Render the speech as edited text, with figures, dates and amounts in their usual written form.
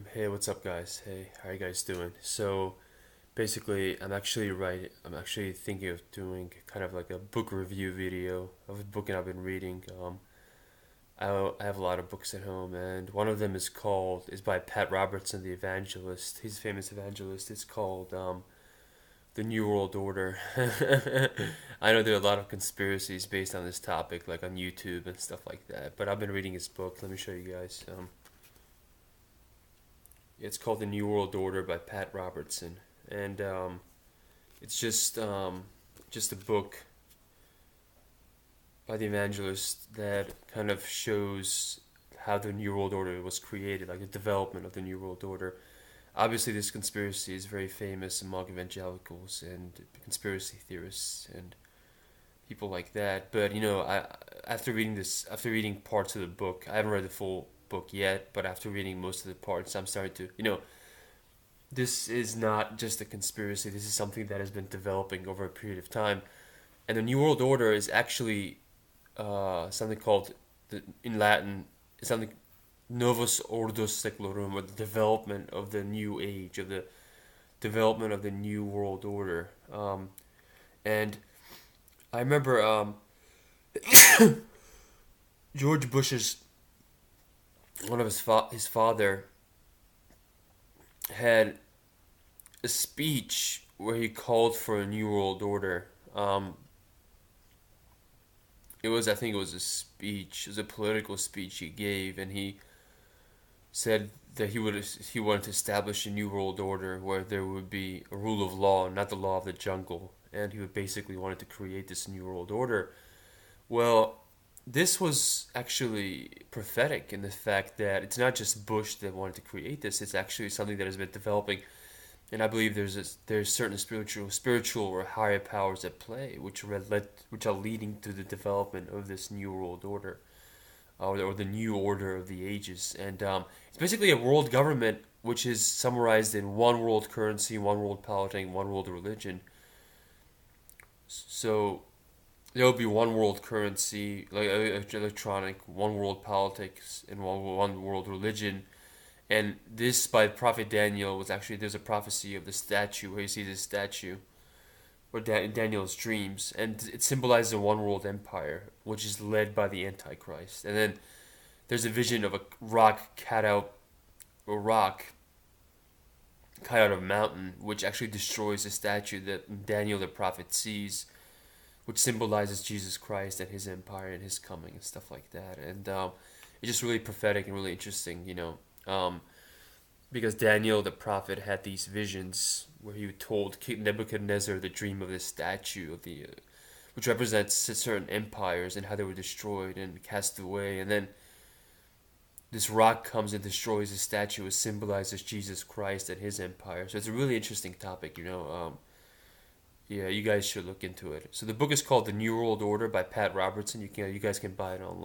Hey, what's up, guys? Hey, how are you guys doing? So, basically, I'm actually thinking of doing kind of like a book review video of a book that I've been reading. I have a lot of books at home, and one of them is by Pat Robertson, the evangelist. He's a famous evangelist. It's called The New World Order. I know there are a lot of conspiracies based on this topic, like on YouTube and stuff like that. But I've been reading his book. Let me show you guys. It's called The New World Order by Pat Robertson, and it's just a book by the evangelist that kind of shows how the New World Order was created, like the development of the New World Order. Obviously, this conspiracy is very famous among evangelicals and conspiracy theorists and people like that. But after reading parts of the book, I haven't read the full book yet. But after reading most of the parts, I'm starting to, this is not just a conspiracy. This is something that has been developing over a period of time. And the New World Order is actually something called, in Latin, something Novus Ordo Seclorum, or the development of the new age, of the development of the New World Order. And I remember George Bush's, one of his father had a speech where he called for a new world order. I think it was a speech, it was a political speech he gave, and he said that he wanted to establish a new world order where there would be a rule of law, not the law of the jungle, and he would basically wanted to create this new world order. Well, this was actually prophetic in the fact that it's not just Bush that wanted to create this; it's actually something that has been developing, and I believe there's certain spiritual or higher powers at play, which are leading to the development of this new world order, or the new order of the ages, and it's basically a world government which is summarized in one world currency, one world politics, one world religion. So there will be one world currency, like electronic, one world politics, and one world religion. And this, by Prophet Daniel, was actually, there's a prophecy of the statue where you see this statue, or Daniel's dreams, and it symbolizes a one world empire, which is led by the Antichrist. And then there's a vision of a rock cut out of a mountain, which actually destroys the statue that Daniel the prophet sees, which symbolizes Jesus Christ and his empire and his coming and stuff like that. And it's just really prophetic and really interesting, because Daniel the prophet had these visions where he told King Nebuchadnezzar the dream of this statue of which represents certain empires and how they were destroyed and cast away, and then this rock comes and destroys the statue, which symbolizes Jesus Christ and his empire. So it's a really interesting topic, yeah, you guys should look into it. So the book is called The New World Order by Pat Robertson. You guys can buy it online.